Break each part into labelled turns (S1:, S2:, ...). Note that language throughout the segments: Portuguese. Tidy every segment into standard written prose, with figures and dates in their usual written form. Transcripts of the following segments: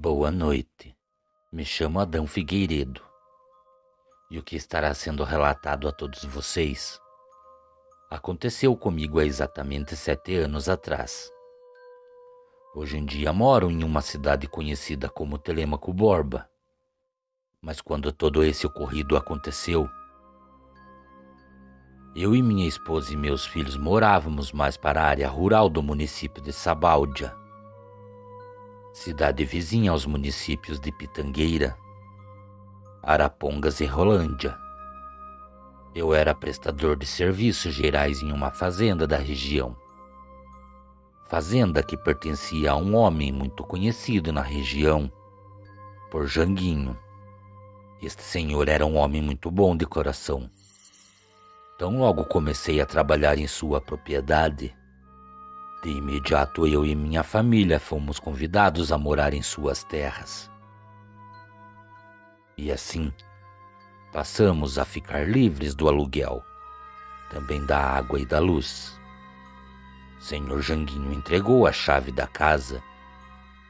S1: Boa noite. Me chamo Adão Figueiredo. E o que estará sendo relatado a todos vocês aconteceu comigo há exatamente 7 anos atrás. Hoje em dia moro em uma cidade conhecida como Telêmaco Borba. Mas quando todo esse ocorrido aconteceu, eu e minha esposa e meus filhos morávamos mais para a área rural do município de Sabáudia, cidade vizinha aos municípios de Pitangueira, Arapongas e Rolândia. Eu era prestador de serviços gerais em uma fazenda da região. Fazenda que pertencia a um homem muito conhecido na região por Janguinho. Este senhor era um homem muito bom de coração. Tão logo comecei a trabalhar em sua propriedade, de imediato eu e minha família fomos convidados a morar em suas terras. E assim, passamos a ficar livres do aluguel, também da água e da luz. Senhor Janguinho entregou a chave da casa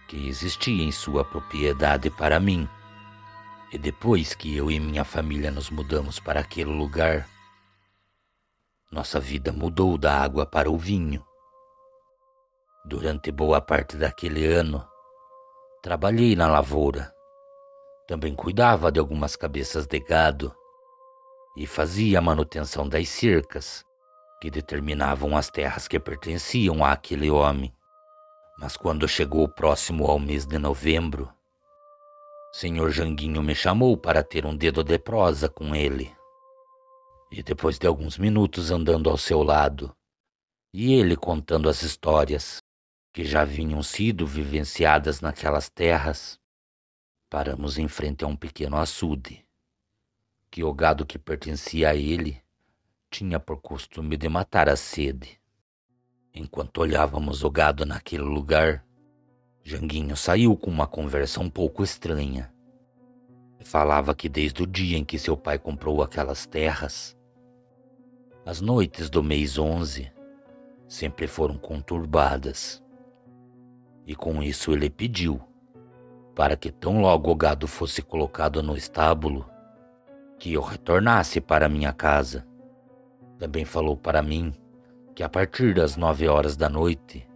S1: que existia em sua propriedade para mim. E depois que eu e minha família nos mudamos para aquele lugar, nossa vida mudou da água para o vinho. Durante boa parte daquele ano, trabalhei na lavoura. Também cuidava de algumas cabeças de gado e fazia a manutenção das cercas que determinavam as terras que pertenciam àquele homem. Mas quando chegou próximo ao mês de novembro, Senhor Janguinho me chamou para ter um dedo de prosa com ele. E depois de alguns minutos andando ao seu lado, e ele contando as histórias que já vinham sido vivenciadas naquelas terras, paramos em frente a um pequeno açude, que o gado que pertencia a ele tinha por costume de matar a sede. Enquanto olhávamos o gado naquele lugar, Janguinho saiu com uma conversa um pouco estranha. Falava que desde o dia em que seu pai comprou aquelas terras, as noites do mês 11 sempre foram conturbadas. E com isso ele pediu para que tão logo o gado fosse colocado no estábulo, que eu retornasse para minha casa. Também falou para mim que a partir das 9 horas da noite,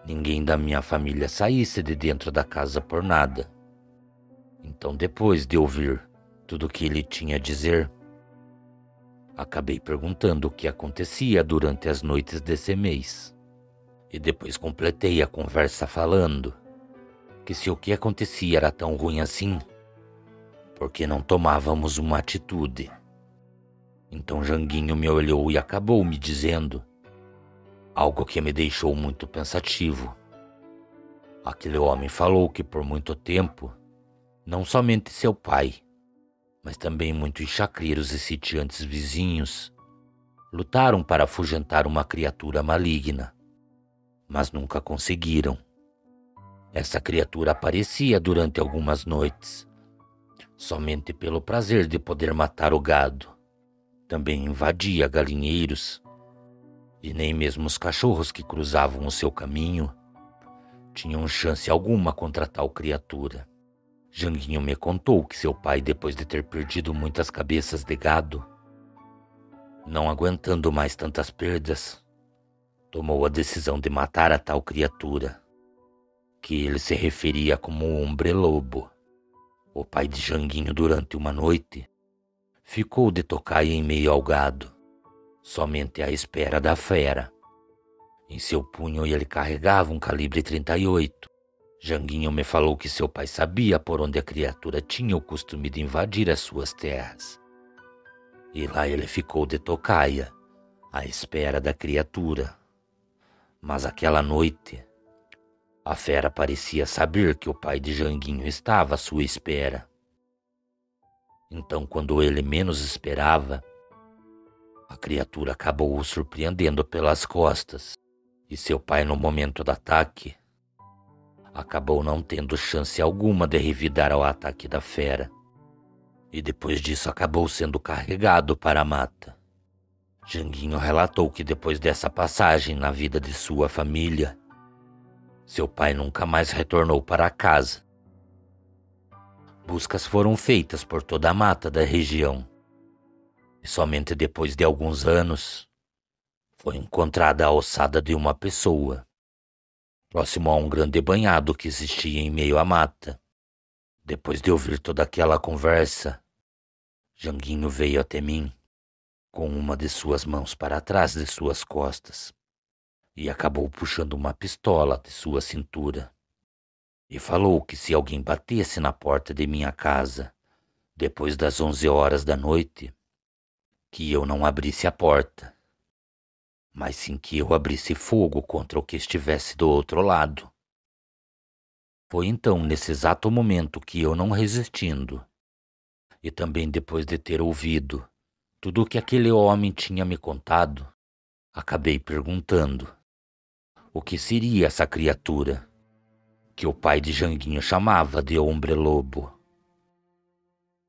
S1: ninguém da minha família saísse de dentro da casa por nada. Então, depois de ouvir tudo o que ele tinha a dizer, acabei perguntando o que acontecia durante as noites desse mês. E depois completei a conversa falando que se o que acontecia era tão ruim assim, por que não tomávamos uma atitude? Então Janguinho me olhou e acabou me dizendo algo que me deixou muito pensativo. Aquele homem falou que por muito tempo, não somente seu pai, mas também muitos chacreiros e sitiantes vizinhos lutaram para afugentar uma criatura maligna, mas nunca conseguiram. Essa criatura aparecia durante algumas noites, somente pelo prazer de poder matar o gado. Também invadia galinheiros, e nem mesmo os cachorros que cruzavam o seu caminho tinham chance alguma contra tal criatura. Janguinho me contou que seu pai, depois de ter perdido muitas cabeças de gado, não aguentando mais tantas perdas, tomou a decisão de matar a tal criatura, que ele se referia como o hombre-lobo. O pai de Janguinho, durante uma noite, ficou de tocaia em meio ao gado, somente à espera da fera. Em seu punho ele carregava um calibre 38. Janguinho me falou que seu pai sabia por onde a criatura tinha o costume de invadir as suas terras. E lá ele ficou de tocaia, à espera da criatura. Mas aquela noite, a fera parecia saber que o pai de Janguinho estava à sua espera. Então, quando ele menos esperava, a criatura acabou o surpreendendo pelas costas, e seu pai, no momento do ataque, acabou não tendo chance alguma de revidar ao ataque da fera, e depois disso acabou sendo carregado para a mata. Janguinho relatou que depois dessa passagem na vida de sua família, seu pai nunca mais retornou para casa, Buscas foram feitas por toda a mata da região e somente depois de alguns anos foi encontrada a ossada de uma pessoa, próximo a um grande banhado que existia em meio à mata. Depois de ouvir toda aquela conversa, Janguinho veio até mim com uma de suas mãos para trás de suas costas e acabou puxando uma pistola de sua cintura e falou que se alguém batesse na porta de minha casa depois das 11 horas da noite, que eu não abrisse a porta, mas sim que eu abrisse fogo contra o que estivesse do outro lado. Foi então, nesse exato momento, que eu, não resistindo, e também depois de ter ouvido tudo o que aquele homem tinha me contado, acabei perguntando o que seria essa criatura que o pai de Janguinho chamava de hombre-lobo.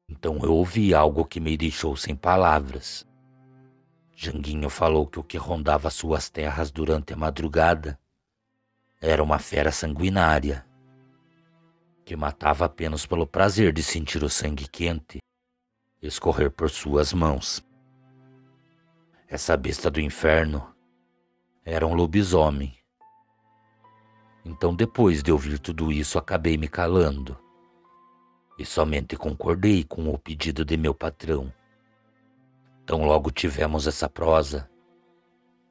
S1: Então eu ouvi algo que me deixou sem palavras. Janguinho falou que o que rondava suas terras durante a madrugada era uma fera sanguinária, que matava apenas pelo prazer de sentir o sangue quente escorrer por suas mãos. Essa besta do inferno era um lobisomem. Então, depois de ouvir tudo isso, acabei me calando e somente concordei com o pedido de meu patrão. Tão logo tivemos essa prosa,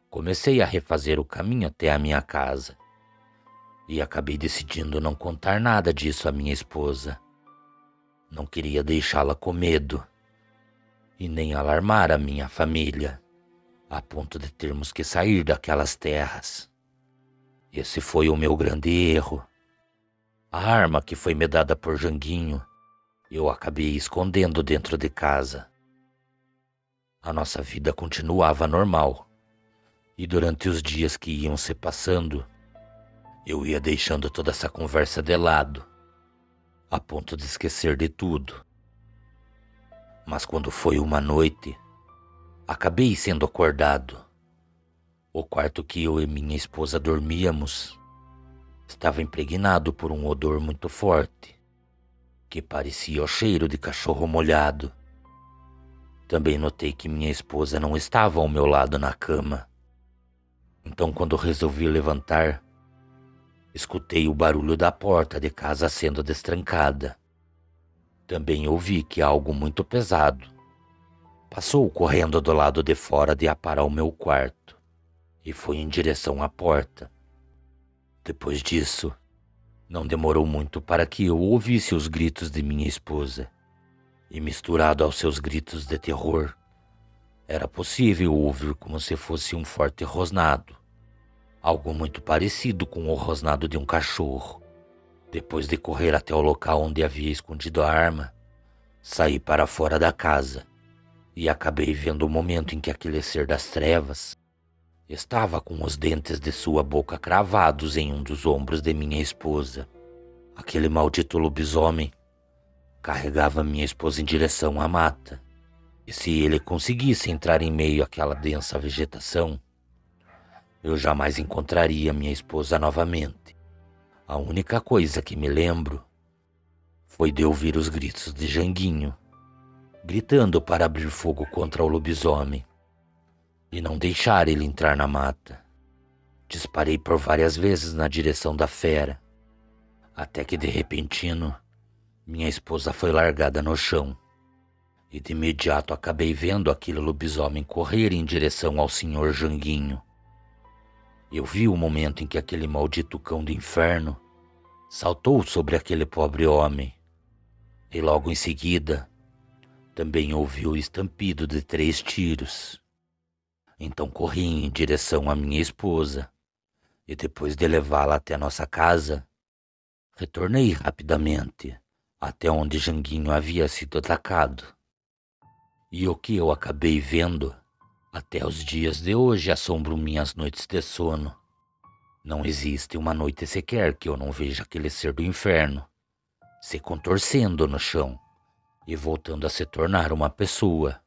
S1: comecei a refazer o caminho até a minha casa e acabei decidindo não contar nada disso à minha esposa. Não queria deixá-la com medo e nem alarmar a minha família, a ponto de termos que sair daquelas terras. Esse foi o meu grande erro. A arma que foi me dada por Janguinho, eu acabei escondendo dentro de casa. A nossa vida continuava normal, e durante os dias que iam se passando, eu ia deixando toda essa conversa de lado, a ponto de esquecer de tudo. Mas quando foi uma noite, acabei sendo acordado. O quarto que eu e minha esposa dormíamos estava impregnado por um odor muito forte, que parecia o cheiro de cachorro molhado. Também notei que minha esposa não estava ao meu lado na cama. Então, quando resolvi levantar, escutei o barulho da porta de casa sendo destrancada. Também ouvi que algo muito pesado passou correndo do lado de fora de aparar o meu quarto e foi em direção à porta. Depois disso, não demorou muito para que eu ouvisse os gritos de minha esposa. E misturado aos seus gritos de terror, era possível ouvir como se fosse um forte rosnado, algo muito parecido com o rosnado de um cachorro. Depois de correr até o local onde havia escondido a arma, saí para fora da casa e acabei vendo o momento em que aquele ser das trevas estava com os dentes de sua boca cravados em um dos ombros de minha esposa. Aquele maldito lobisomem carregava minha esposa em direção à mata, e se ele conseguisse entrar em meio àquela densa vegetação, eu jamais encontraria minha esposa novamente. A única coisa que me lembro foi de ouvir os gritos de Janguinho, gritando para abrir fogo contra o lobisomem e não deixar ele entrar na mata. Disparei por várias vezes na direção da fera, até que de repentino minha esposa foi largada no chão, e de imediato acabei vendo aquele lobisomem correr em direção ao senhor Janguinho. Eu vi o momento em que aquele maldito cão do inferno saltou sobre aquele pobre homem, e logo em seguida também ouvi o estampido de 3 tiros. Então corri em direção à minha esposa, e depois de levá-la até nossa casa, retornei rapidamente até onde Janguinho havia sido atacado. E o que eu acabei vendo, até os dias de hoje assombram minhas noites de sono. Não existe uma noite sequer que eu não veja aquele ser do inferno se contorcendo no chão e voltando a se tornar uma pessoa.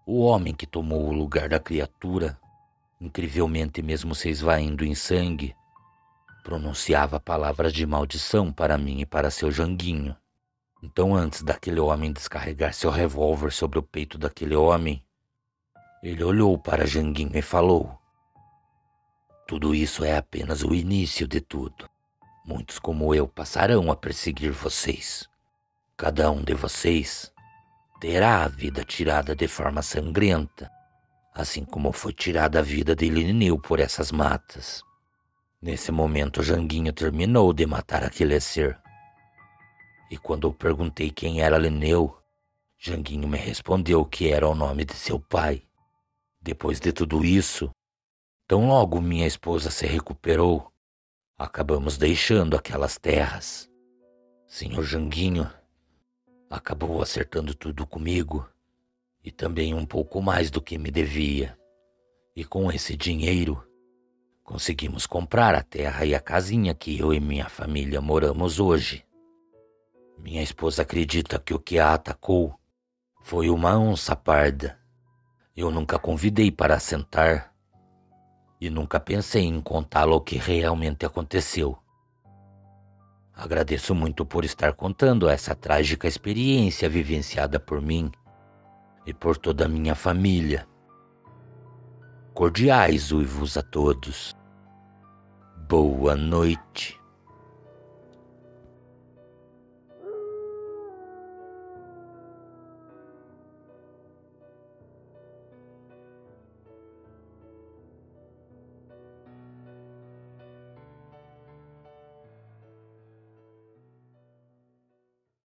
S1: O homem que tomou o lugar da criatura, incrivelmente mesmo se esvaindo em sangue, pronunciava palavras de maldição para mim e para seu Janguinho. Então, antes daquele homem descarregar seu revólver sobre o peito daquele homem, ele olhou para Janguinho e falou: tudo isso é apenas o início de tudo. Muitos como eu passarão a perseguir vocês. Cada um de vocês terá a vida tirada de forma sangrenta, assim como foi tirada a vida de Lineu por essas matas. Nesse momento, Janguinho terminou de matar aquele ser. E quando eu perguntei quem era Lineu, Janguinho me respondeu que era o nome de seu pai. Depois de tudo isso, tão logo minha esposa se recuperou, acabamos deixando aquelas terras. Senhor Janguinho acabou acertando tudo comigo e também um pouco mais do que me devia. E com esse dinheiro, conseguimos comprar a terra e a casinha que eu e minha família moramos hoje. Minha esposa acredita que o que a atacou foi uma onça parda. Eu nunca convidei para sentar e nunca pensei em contá-lo o que realmente aconteceu. Agradeço muito por estar contando essa trágica experiência vivenciada por mim e por toda a minha família. Cordiais uivos a todos. Boa noite.